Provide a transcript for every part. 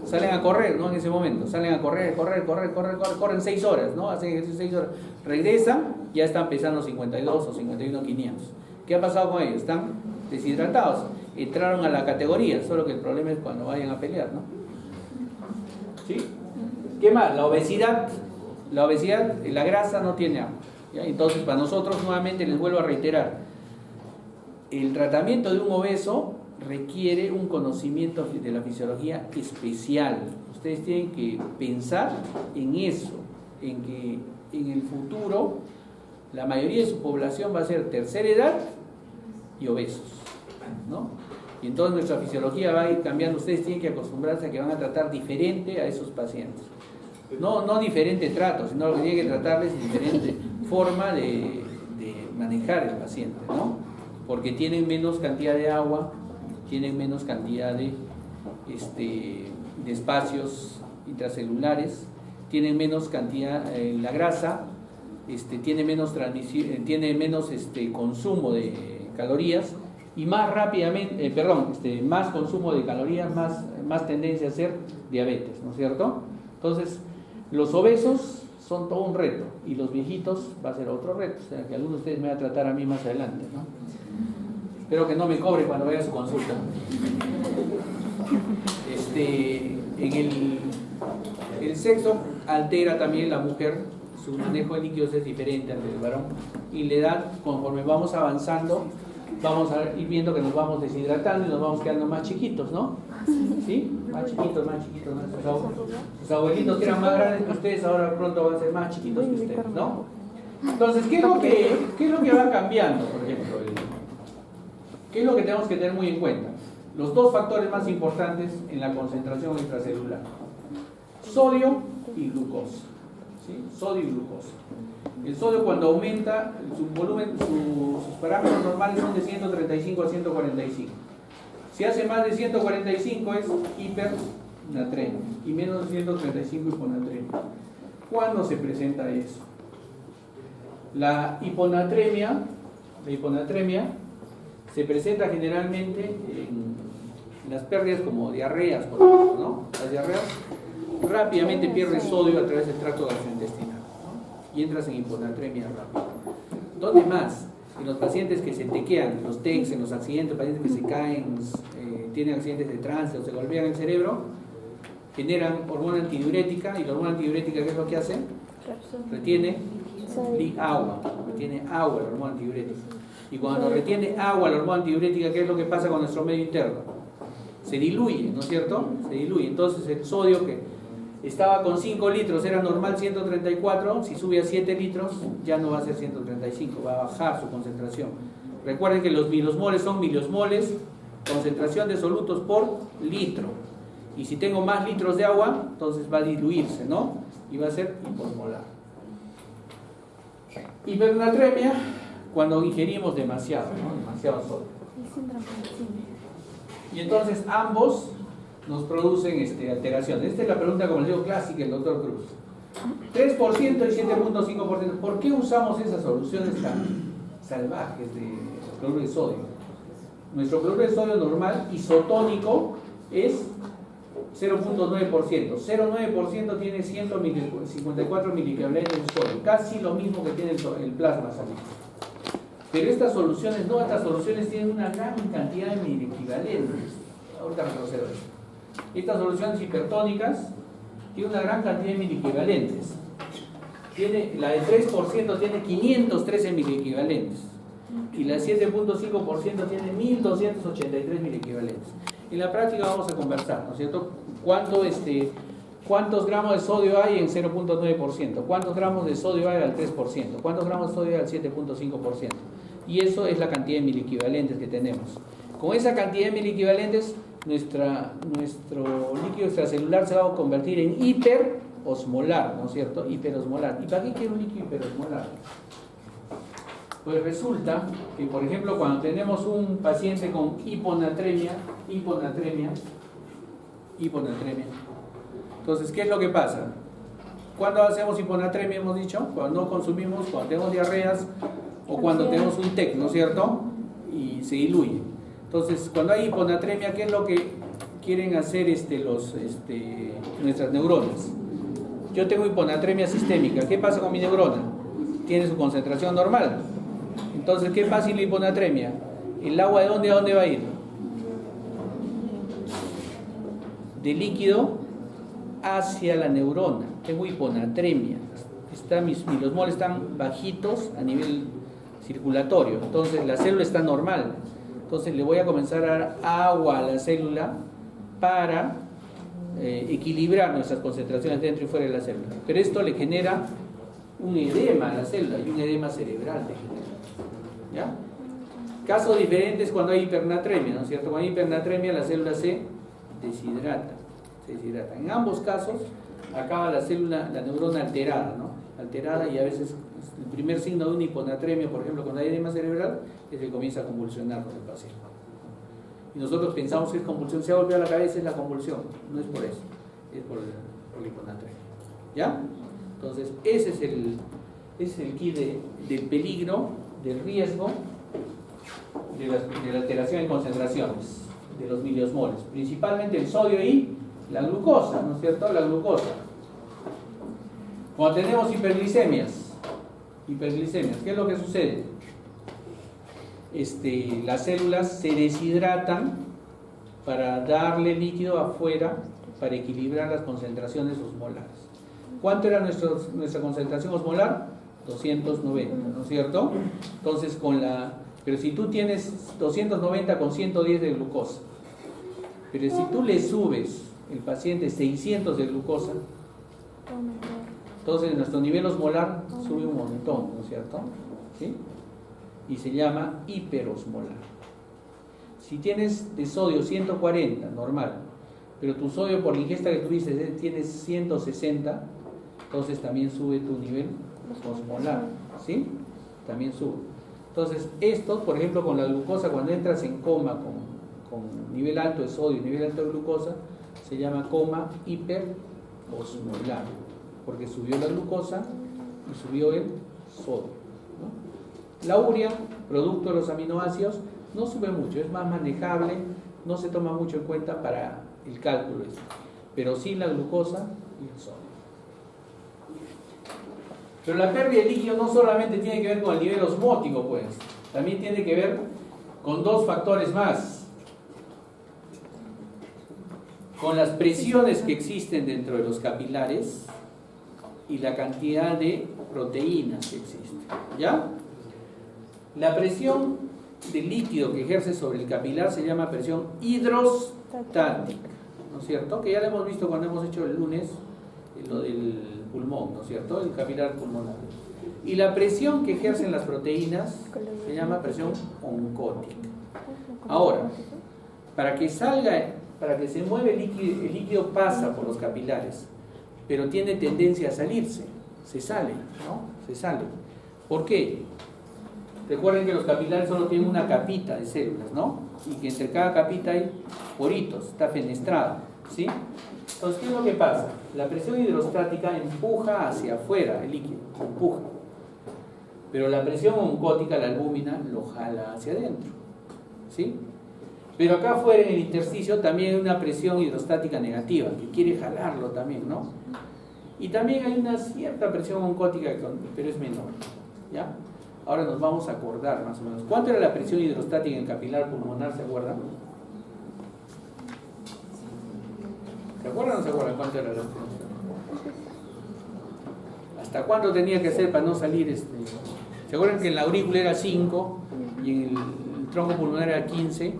salen a correr, ¿no? En ese momento, salen a corren 6 horas, ¿no? Hacen ejercicio 6 horas, regresan, ya están pesando 52 o 51.500. ¿Qué ha pasado con ellos? Están deshidratados, entraron a la categoría, solo que el problema es cuando vayan a pelear, ¿no? ¿Sí? ¿Qué más? La obesidad, la grasa no tiene agua, ¿ya? Entonces, para nosotros, nuevamente les vuelvo a reiterar, el tratamiento de un obeso requiere un conocimiento de la fisiología especial. Ustedes tienen que pensar en eso, en que en el futuro la mayoría de su población va a ser tercera edad y obesos, ¿no? Y entonces nuestra fisiología va a ir cambiando. Ustedes tienen que acostumbrarse a que van a tratar diferente a esos pacientes. No diferente trato, sino lo que tienen que tratarles es diferente forma de manejar el paciente, ¿no? Porque tienen menos cantidad de agua, tienen menos cantidad de espacios intracelulares, tienen menos cantidad, la grasa, tiene menos transmisión, tiene menos consumo de calorías y más rápidamente, más consumo de calorías, más tendencia a ser diabetes, ¿no es cierto? Entonces, los obesos son todo un reto y los viejitos va a ser otro reto, o sea que algunos de ustedes me van a tratar a mí más adelante, ¿no? Espero que no me cobre cuando vaya a su consulta. El sexo altera también la mujer, su manejo de líquidos es diferente al del varón y la edad, conforme vamos avanzando, vamos a ir viendo que nos vamos deshidratando y nos vamos quedando más chiquitos, ¿no? ¿Sí? Más chiquitos. Sus abuelitos que eran más grandes que ustedes ahora pronto van a ser más chiquitos que ustedes, ¿no? Entonces, ¿qué es lo que va cambiando, por ejemplo? ¿Qué es lo que tenemos que tener muy en cuenta? Los dos factores más importantes en la concentración intracelular: sodio y glucosa. ¿Sí? Sodio y glucosa. El sodio, cuando aumenta su volumen, sus parámetros normales son de 135 a 145. Si hace más de 145 es hipernatremia y menos de 135 hiponatremia. ¿Cuándo se presenta eso? La hiponatremia se presenta generalmente en las pérdidas como diarreas, por ejemplo, ¿no? Las diarreas rápidamente pierdes sodio a través del tracto gastrointestinal, ¿no? Y entras en hiponatremia rápida. ¿Dónde más? En los pacientes que se tequean, los TECs, en los accidentes, pacientes que se caen, tienen accidentes de tránsito, se golpean el cerebro, generan hormona antidiurética, y la hormona antidiurética, ¿qué es lo que hace? Retiene agua la hormona antidiurética. Y cuando retiene agua la hormona antidiurética, ¿qué es lo que pasa con nuestro medio interno? Se diluye, ¿no es cierto? Se diluye. Entonces el sodio, que estaba con 5 litros, era normal 134, si sube a 7 litros ya no va a ser 135, va a bajar su concentración. Recuerden que los milosmoles son miliosmoles, concentración de solutos por litro. Y si tengo más litros de agua, entonces va a diluirse, ¿no? Y va a ser hiposmolar. Hipernatremia, cuando ingerimos demasiado, ¿no? Demasiado sodio. Y entonces ambos nos producen alteraciones. Esta es la pregunta, como les digo, clásica del doctor Cruz. 3% y 7.5%. ¿Por qué usamos esas soluciones tan salvajes de cloruro de sodio? Nuestro cloruro de sodio normal isotónico es 0.9%. 0.9% tiene 154 miliequivalentes de sodio, casi lo mismo que tiene el plasma sanguíneo. Pero estas soluciones tienen una gran cantidad de miliequivalentes. Ahorita retrocedo esto. Estas soluciones hipertónicas tienen una gran cantidad de miliequivalentes. La de 3% tiene 513 miliequivalentes. Y la 7.5% tiene 1283 miliequivalentes. En la práctica vamos a conversar, ¿no es cierto? ¿Cuántos gramos de sodio hay en 0.9%? ¿Cuántos gramos de sodio hay al 3%? ¿Cuántos gramos de sodio hay al 7.5%? Y eso es la cantidad de miliequivalentes que tenemos. Con esa cantidad de miliequivalentes, nuestro líquido extracelular se va a convertir en hiperosmolar, ¿no es cierto? Hiperosmolar. ¿Y para qué quiero un líquido hiperosmolar? Pues resulta que, por ejemplo, cuando tenemos un paciente con hiponatremia, entonces, ¿qué es lo que pasa? ¿Cuándo hacemos hiponatremia, hemos dicho? Cuando no consumimos, cuando tenemos diarreas o cuando tenemos un TEC, ¿no es cierto? Y se diluye. Entonces, cuando hay hiponatremia, ¿qué es lo que quieren hacer nuestras neuronas. Yo tengo hiponatremia sistémica. ¿Qué pasa con mi neurona? Tiene su concentración normal. Entonces, ¿qué pasa en la hiponatremia? ¿El agua de dónde a dónde va a ir? De líquido hacia la neurona. Tengo hiponatremia. Mis milosmoles están bajitos a nivel circulatorio. Entonces, la célula está normal. Entonces, le voy a comenzar a dar agua a la célula para equilibrar nuestras concentraciones dentro y fuera de la célula. Pero esto le genera un edema a la célula y un edema cerebral. ¿Ya? Casos diferentes cuando hay hipernatremia, ¿no es cierto? Cuando hay hipernatremia la célula se deshidrata. En ambos casos acaba la célula, la neurona alterada, ¿no? Alterada, y a veces el primer signo de una hiponatremia, por ejemplo, cuando hay edema cerebral, es que comienza a convulsionar con el paciente. Y nosotros pensamos que es convulsión, se ha golpeado la cabeza, es la convulsión. No es por eso, es por la hiponatremia. ¿Ya? Entonces, ese es el key del peligro, del riesgo de la alteración en concentraciones de los miliosmoles, principalmente el sodio y la glucosa, ¿no es cierto? La glucosa. Cuando tenemos hiperglicemias, ¿qué es lo que sucede? Las células se deshidratan para darle líquido afuera para equilibrar las concentraciones osmolares. ¿Cuánto era nuestra concentración osmolar? 290, ¿no es cierto? Entonces, pero si tú tienes 290 con 110 de glucosa, pero si tú le subes el paciente 600 de glucosa, entonces nuestro nivel osmolar sube un montón, ¿no es cierto? ¿Sí? Y se llama hiperosmolar. Si tienes de sodio 140, normal, pero tu sodio por la ingesta que tuviste tienes 160, entonces también sube tu nivel osmolar, ¿sí? También sube. Entonces, esto, por ejemplo, con la glucosa, cuando entras en coma con nivel alto de sodio y nivel alto de glucosa, se llama coma hiperosmolar, porque subió la glucosa y subió el sodio, ¿no? La urea, producto de los aminoácidos, no sube mucho, es más manejable, no se toma mucho en cuenta para el cálculo, pero sí la glucosa y el sodio. Pero la pérdida de líquido no solamente tiene que ver con el nivel osmótico, pues, también tiene que ver con dos factores más. Con las presiones que existen dentro de los capilares y la cantidad de proteínas que existen. ¿Ya? La presión de líquido que ejerce sobre el capilar se llama presión hidrostática, ¿no es cierto? Que ya lo hemos visto cuando hemos hecho el lunes lo del pulmón, ¿no es cierto? El capilar pulmonar. Y la presión que ejercen las proteínas se llama presión oncótica. Ahora, para que se mueva el líquido pasa por los capilares, pero tiene tendencia a salirse, se sale, ¿no? Se sale. ¿Por qué? Recuerden que los capilares solo tienen una capita de células, ¿no? Y que entre cada capita hay poritos, está fenestrado, ¿sí? Entonces, ¿qué es lo que pasa? La presión hidrostática empuja hacia afuera el líquido, empuja. Pero la presión oncótica, la albúmina, lo jala hacia adentro, ¿sí? Pero acá afuera en el intersticio también hay una presión hidrostática negativa, que quiere jalarlo también, ¿no? Y también hay una cierta presión oncótica, pero es menor, ¿ya? Ahora nos vamos a acordar más o menos. ¿Cuánto era la presión hidrostática en el capilar pulmonar? ¿Se acuerdan? ¿Se acuerdan o no se acuerdan cuánto era la presión? ¿Hasta cuánto tenía que ser para no salir? ¿Se acuerdan que en la aurícula era 5 y en el tronco pulmonar era 15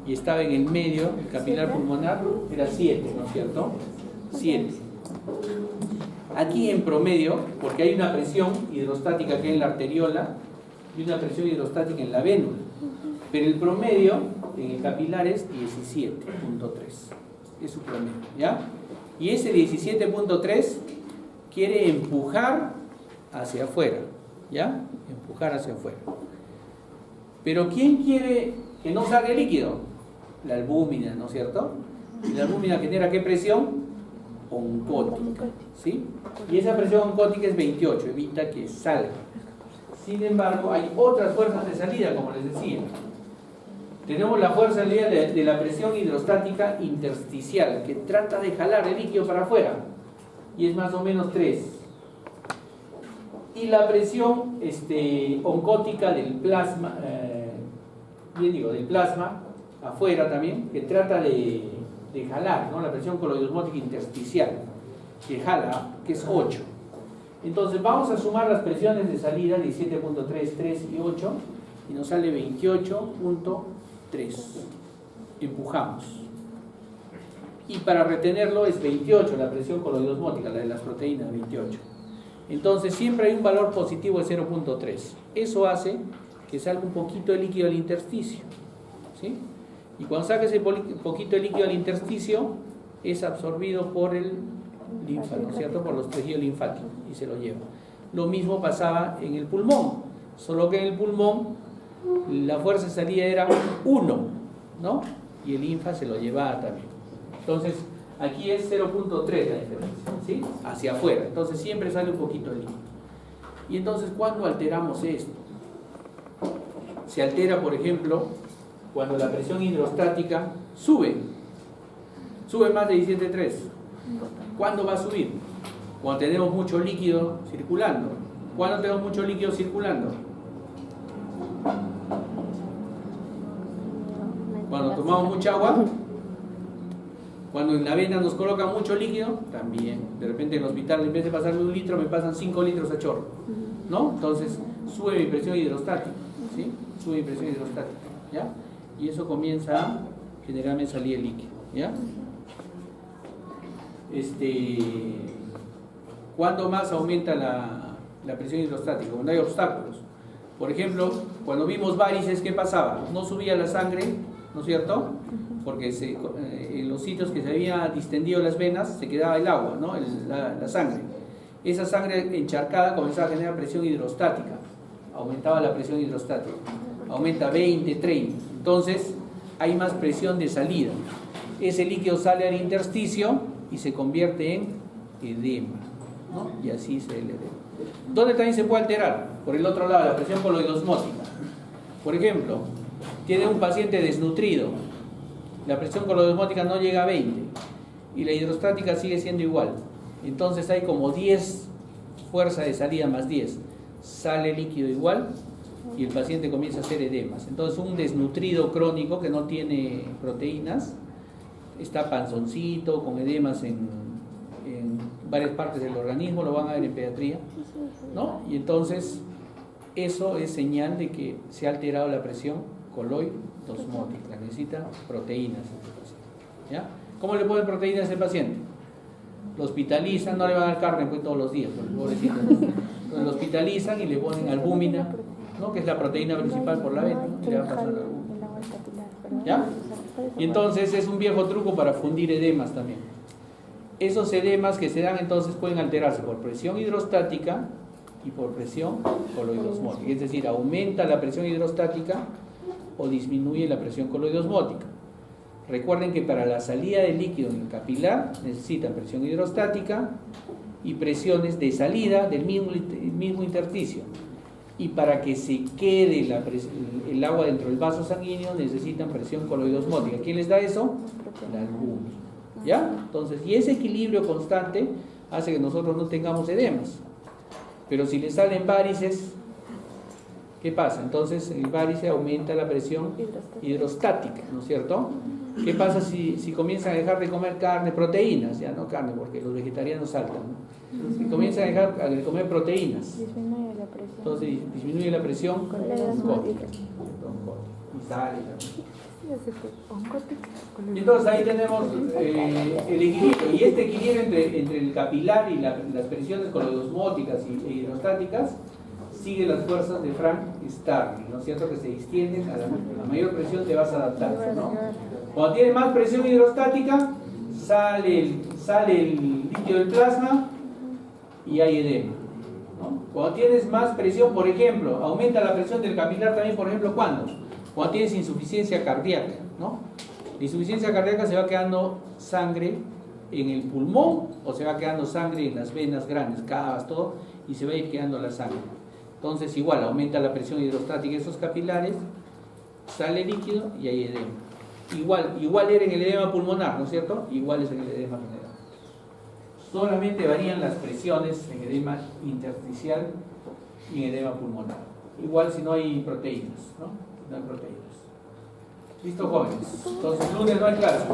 y estaba en el medio, el capilar pulmonar era 7, ¿no es cierto? 7. Aquí en promedio, porque hay una presión hidrostática que hay en la arteriola y una presión hidrostática en la vénula, pero el promedio en el capilar es 17.3, es su promedio, ¿ya? Y ese 17.3 quiere empujar hacia afuera, ¿ya? Empujar hacia afuera. Pero ¿quién quiere que no salga el líquido? La albúmina, ¿no es cierto? ¿Y la albúmina genera qué presión? Oncótica, ¿sí? Y esa presión oncótica es 28, evita que salga. Sin embargo, hay otras fuerzas de salida, como les decía. Tenemos la fuerza de la presión hidrostática intersticial, que trata de jalar el líquido para afuera, y es más o menos 3. Y la presión oncótica del plasma, del plasma, afuera también, que trata de jalar, ¿no? La presión coloidosmótica intersticial, que jala, que es 8. Entonces vamos a sumar las presiones de salida, 17.3, 3 y 8, y nos sale 28.3. Empujamos. Y para retenerlo es 28, la presión coloidosmótica, la de las proteínas, 28. Entonces siempre hay un valor positivo de 0.3. Eso hace que salga un poquito de líquido al intersticio, ¿sí? Y cuando saca ese poquito de líquido al intersticio, es absorbido por el linfa, ¿no es cierto? Por los tejidos linfáticos, y se lo lleva. Lo mismo pasaba en el pulmón, solo que en el pulmón la fuerza de salida era 1, ¿no? Y el linfa se lo llevaba también. Entonces, aquí es 0.3 la diferencia, ¿sí? Hacia afuera. Entonces siempre sale un poquito de líquido. Y entonces, ¿cuándo alteramos esto? Se altera, por ejemplo, cuando la presión hidrostática sube más de 17.3. ¿Cuándo va a subir? Cuando tenemos mucho líquido circulando. ¿Cuándo tenemos mucho líquido circulando? Cuando tomamos mucha agua. Cuando en la vena nos colocan mucho líquido, también. De repente en el hospital, en vez de pasarme 1 litro, me pasan 5 litros a chorro, ¿no? Entonces sube mi presión hidrostática, ¿sí? Sube mi presión hidrostática, ¿ya? Y eso comienza a generarme salir el líquido, ¿ya? ¿Cuándo más aumenta la presión hidrostática? Cuando hay obstáculos. Por ejemplo, cuando vimos varices, ¿qué pasaba? No subía la sangre, ¿no es cierto? Porque en los sitios que se había distendido las venas se quedaba el agua, ¿no? La sangre. Esa sangre encharcada comenzaba a generar presión hidrostática, aumentaba la presión hidrostática, aumenta 20, 30, entonces hay más presión de salida. Ese líquido sale al intersticio y se convierte en edema, ¿no? Y así se el edema. ¿Dónde también se puede alterar? Por el otro lado, la presión coloidosmótica. Por ejemplo, tiene un paciente desnutrido, la presión coloidosmótica no llega a 20 y la hidrostática sigue siendo igual. Entonces hay como 10 fuerza de salida más 10. Sale líquido igual y el paciente comienza a hacer edemas. Entonces un desnutrido crónico que no tiene proteínas, está panzoncito, con edemas en varias partes del organismo, lo van a ver en pediatría, ¿no? Y entonces eso es señal de que se ha alterado la presión coloidosmótica, necesita proteínas, ¿ya? ¿Cómo le ponen proteínas a ese paciente? Lo hospitalizan, no le van a dar carne pues, todos los días, pobrecito, ¿no? Entonces lo hospitalizan y le ponen albúmina, ¿no? Que es la proteína principal por la vena, ¿no? Y le van pasando albúmina, ¿ya? Y entonces es un viejo truco para fundir edemas también. Esos edemas que se dan entonces pueden alterarse por presión hidrostática y por presión coloidosmótica, es decir, aumenta la presión hidrostática o disminuye la presión coloidosmótica. Recuerden que para la salida del líquido en el capilar necesitan presión hidrostática y presiones de salida del mismo intersticio. Y para que se quede el agua dentro del vaso sanguíneo necesitan presión coloidosmótica. ¿Quién les da eso? La albúmina, ¿ya? Entonces, y ese equilibrio constante hace que nosotros no tengamos edemas. Pero si le salen varices, ¿qué pasa? Entonces el varice aumenta la presión hidrostática, ¿no es cierto? ¿Qué pasa si comienzan a dejar de comer carne, proteínas? Ya no carne, porque los vegetarianos saltan, ¿no? Si comienzan a dejar de comer proteínas, entonces disminuye la presión oncótica. Y sale también. Y entonces ahí tenemos el equilibrio. Y este equilibrio entre el capilar y las presiones coloidosmóticas e hidrostáticas sigue las fuerzas de Frank Starling, ¿no es cierto? Que se extienden a la mayor presión te vas a adaptar, ¿no? Cuando tiene más presión hidrostática, sale el líquido del plasma y hay edema, ¿no? Cuando tienes más presión, por ejemplo, aumenta la presión del capilar también, por ejemplo, ¿cuándo? Cuando tienes insuficiencia cardíaca, ¿no? La insuficiencia cardíaca se va quedando sangre en el pulmón o se va quedando sangre en las venas grandes, cavas, todo, y se va a ir quedando la sangre. Entonces igual aumenta la presión hidrostática de esos capilares sale líquido y hay edema. Igual era en el edema pulmonar, ¿no es cierto? Igual es en el edema general. Solamente varían las presiones en edema intersticial y en edema pulmonar. Igual si no hay proteínas, ¿no? Si no hay proteínas. ¿Listo, jóvenes? Entonces, lunes no hay clase.